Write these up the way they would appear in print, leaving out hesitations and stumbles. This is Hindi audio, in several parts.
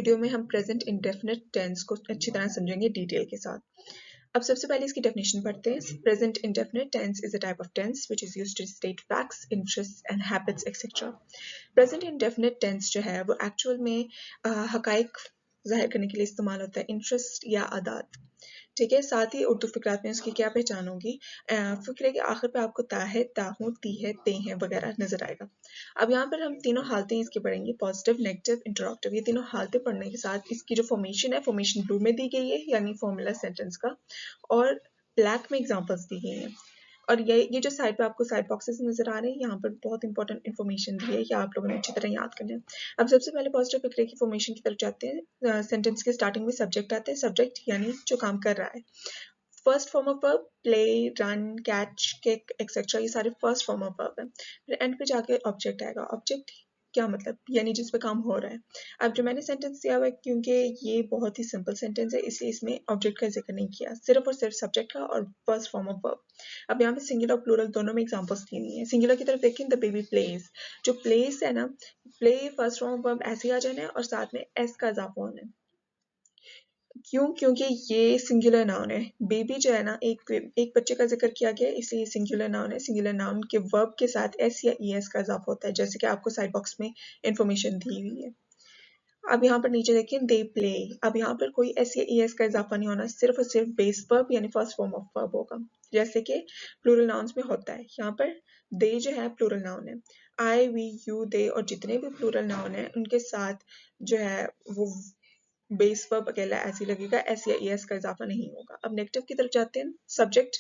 वीडियो में हम प्रेजेंट इंडेफिनिट टेंस को अच्छी तरह समझेंगे डिटेल के साथ। अब सबसे पहले इसकी डेफिनेशन पढ़ते हैं। Present indefinite tense is a type of tense which is used to state facts, interests and habits etcetera. Present indefinite tense जो है वो एक्चुअल में हकाइक जाहिर करने के लिए इस्तेमाल होता है, इंटरेस्ट या आदात। ठीक है, साथ ही उर्दू फिक्रात में उसकी क्या पहचान होगी, फिक्रे के आखिर पे आपको ता है, ताहू, ती है, ते हैं वगैरह नजर आएगा। अब यहाँ पर हम तीनों हालतें इसकी पढ़ेंगे, पॉजिटिव, नेगेटिव, इंटरॉक्टिव। ये तीनों हालतें पढ़ने के साथ इसकी जो फॉर्मेशन है, फॉर्मेशन 2 में दी गई है यानी फॉर्मूला सेंटेंस का, और ब्लैक में एग्जांपल्स दी गई हैं। और ये जो साइड पे आपको साइड बॉक्सेस नजर आ रहे हैं, यहाँ पर बहुत इंपॉर्टेंट इन्फॉर्मेशन दी है, ये आप लोगों ने अच्छी तरह याद करना है। अब सबसे पहले पॉजिटिव फिक्रे की फॉर्मेशन की तरफ जाते हैं। सेंटेंस के स्टार्टिंग में सब्जेक्ट आता है, सब्जेक्ट यानी जो काम कर रहा है। First form of verb play, run, catch, kick etcetera, ये सारे फर्स्ट फॉर्म ऑफ वर्ब है। फिर एंड पे जाके ऑब्जेक्ट आएगा। ऑब्जेक्ट क्या मतलब, यानी जिस पे काम हो रहा है। अब जो मैंने सेंटेंस दिया हुआ है, क्योंकि ये बहुत ही सिंपल सेंटेंस है, इसलिए इसमें ऑब्जेक्ट का जिक्र नहीं किया, सिर्फ और सिर्फ सब्जेक्ट का और फर्स्ट फॉर्म ऑफ वर्ब। अब यहाँ पे सिंगुलर और प्लूरल दोनों में एग्जांपल्स दी हुई है। सिंगुलर की तरफ देखें, द बेबी प्लेज। जो प्लेस है ना, play first form of verb ऐसे ही आ जाना है और साथ में एस का इजाफा होना है। क्यों? क्योंकि ये सिंगुलर नाउन है। बेबी जो है ना, एक बच्चे का जिक्र किया गया, इसलिए ये सिंगुलर नाउन है। सिंगुलर नाउन के वर्ब के साथ एस या ई एस का इजाफा होता है, जैसे कि आपको साइड बॉक्स में इंफॉर्मेशन दी हुई है। अब यहाँ पर नीचे देखें, दे प्ले। अब यहाँ पर कोई एस या ई एस का इजाफा नहीं होना, सिर्फ और सिर्फ बेस वर्ब यानी फर्स्ट फॉर्म ऑफ वर्ब होगा, जैसे कि प्लूरल नाउन्स में होता है। यहाँ पर दे जो है प्लूरल नाउन है। आई, वी, यू, दे और जितने भी प्लूरल नाउन है उनके साथ जो है वो बेस वर्ब अकेला ऐसे लगेगा, एस या एस का इजाफा नहीं होगा। अब नेगेटिव की तरफ जाते हैं। सब्जेक्ट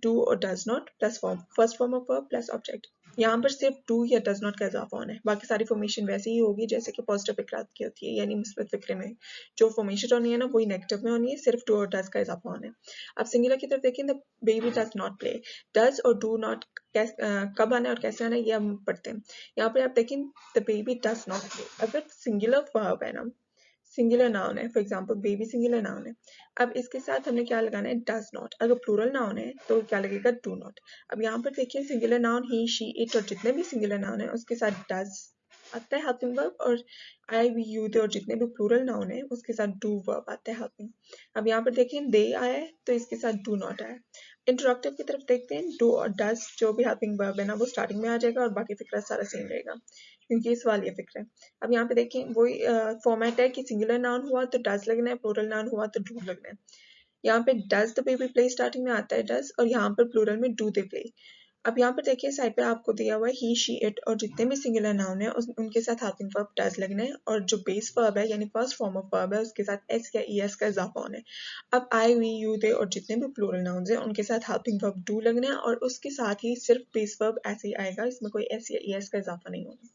डू और does not plus first form of verb plus object. यहाँ पर सिर्फ डू या डज नॉट का इजाफा होना है, बाकी सारी फॉर्मेशन वैसे ही होगी जैसे कि पॉजिटिव फिक्रात की होती है, यानी मुस्बत फिक्रे में जो फॉर्मेशन होनी है ना, वही नेगेटिव में होनी है, सिर्फ डू और डज का इजाफा होना है। अब सिंगुलर की तरफ देखें, the baby does not play. Does और डू नॉट कब आना है और कैसे आना है, ये हम पढ़ते हैं। यहाँ पर आप देखें, the baby does not play. अगर सिंगुलर वर्ब है ना, सिंगुलर नाउन है, for example baby singular noun है, अब इसके साथ हमने क्या लगाना है, डज नॉट। अगर प्लूरल नाउन है तो क्या लगेगा, डू नॉट। अब यहाँ पर देखिए, singular noun he, she, it और जितने भी सिंगुलर नाउन है उसके साथ डज आता है हेल्पिंग वर्ब, और आई, वी, यू, दे और जितने भी प्लूरल नाउन है उसके साथ डू वर्ब आता है हेल्पिंग। अब यहाँ पर देखें, दे आया है तो इसके साथ डू नॉट आया। इंटरॉक्टिव की तरफ देखते हैं, डू और डज जो भी हेल्पिंग वर्ब है ना, वो स्टार्टिंग में आ जाएगा और बाकी फिक्रा सारा सेम रहेगा, क्योंकि ये सवाल ये फिक्र है। अब यहाँ पे देखें, वही फॉर्मेट है कि सिंगुलर नाउन हुआ तो डज लगना है, प्लूरल नाउन हुआ तो डू लगना है। यहाँ पे does the baby play starting में आता है डज, और यहाँ पर प्लूरल में डू दे प्ले। अब यहाँ पर देखिए, साइड पे आपको दिया हुआ है ही, शी, इट और जितने भी सिंगुलर नाउन है उनके साथ हेल्पिंग वर्ब डज लगना है, और जो बेस वर्ब है यानी फर्स्ट फॉर्म ऑफ वर्ब है उसके साथ एस या ई एस का इजाफा होना है। अब आई, वी, यू, दे और जितने भी प्लूरल नाउन्स हैं उनके साथ हेल्पिंग वर्ब डू लगना है, और उसके साथ ही सिर्फ बेस वर्ब ऐसे ही आएगा, इसमें कोई एस या ई एस का इजाफा नहीं होगा।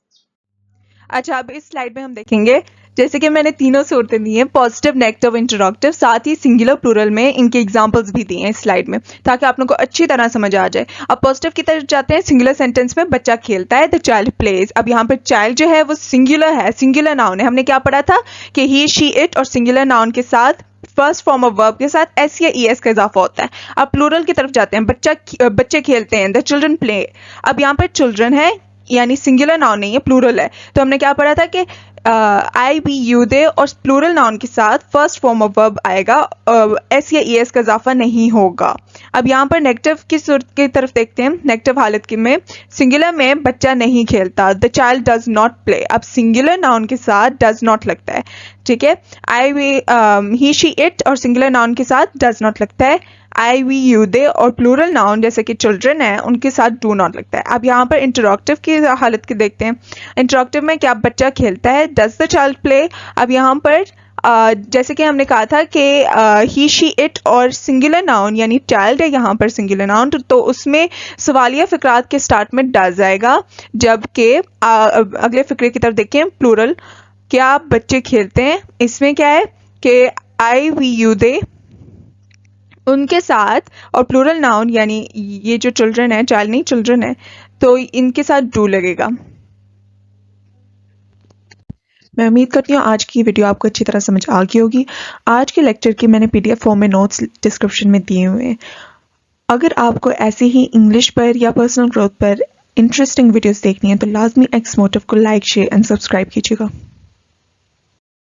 अच्छा, अब इस स्लाइड में हम देखेंगे, जैसे कि मैंने तीनों सूरतें दी हैं, पॉजिटिव, नेगेटिव, इंटरॉक्टिव, साथ ही सिंगुलर प्लूरल में इनके एग्जांपल्स भी दिए हैं इस स्लाइड में, ताकि आप लोगों को अच्छी तरह समझ आ जाए। अब पॉजिटिव की तरफ जाते हैं। सिंगुलर सेंटेंस में बच्चा खेलता है, द चाइल्ड प्लेज। अब यहाँ पर चाइल्ड जो है वो सिंगुलर है, सिंगुलर नाउन है। हमने क्या पढ़ा था कि ही, शी, इट और सिंगुलर नाउन के साथ फर्स्ट फॉर्म ऑफ वर्ब के साथ एस या ई एस का इजाफा होता है। अब प्लूरल की तरफ जाते हैं। बच्चे खेलते हैं, द चिल्ड्रन प्ले। अब यहाँ पर चिल्ड्रन है यानी सिंगुलर नाउन नहीं है, प्लूरल है। तो हमने क्या पढ़ा था कि आई, वी, यू, दे और प्लूरल नाउन के साथ फर्स्ट फॉर्म ऑफ वर्ब आएगा, एस या ई एस का इजाफा नहीं होगा। अब यहाँ पर नेगेटिव की सूरत की तरफ देखते हैं। नेगेटिव हालत में सिंगुलर में बच्चा नहीं खेलता, the child does not play. अब सिंगुलर नाउन के साथ डज नॉट लगता है, ठीक है। आई, वी, ही, शी, इट और सिंगुलर नाउन के साथ डज नॉट लगता है। आई, वी, यू, दे और प्लूरल नाउन जैसे कि चिल्ड्रन है उनके साथ डू नॉट लगता है। अब यहाँ पर इंटरॉक्टिव की हालत की देखते हैं। इंटरॉक्टिव में क्या बच्चा खेलता है, डज द चाइल्ड प्ले। अब यहाँ पर जैसे कि हमने कहा था कि ही, शी, इट और सिंगुलर नाउन यानी चाइल्ड है यहाँ पर सिंगुलर नाउन, तो उसमें सवालिया फिक्रात के स्टार्ट में डज आएगा, जबकि अगले फिक्रे की तरफ देखें, प्लूरल, क्या बच्चे खेलते हैं, इसमें क्या है कि आई, वी, यू, दे उनके साथ और प्लूरल नाउन यानी ये जो चिल्ड्रन है, चाइल्ड नहीं चिल्ड्रन है, तो इनके साथ डू लगेगा। मैं उम्मीद करती हूँ आज की वीडियो आपको अच्छी तरह समझ आ गई होगी। आज के लेक्चर की मैंने पीडीएफ फॉर्म में नोट्स डिस्क्रिप्शन में दिए हुए हैं। अगर आपको ऐसे ही इंग्लिश पर या पर्सनल ग्रोथ पर इंटरेस्टिंग वीडियोस देखनी है तो लाजमी एक्स मोटिव को लाइक, शेयर एंड सब्सक्राइब कीजिएगा।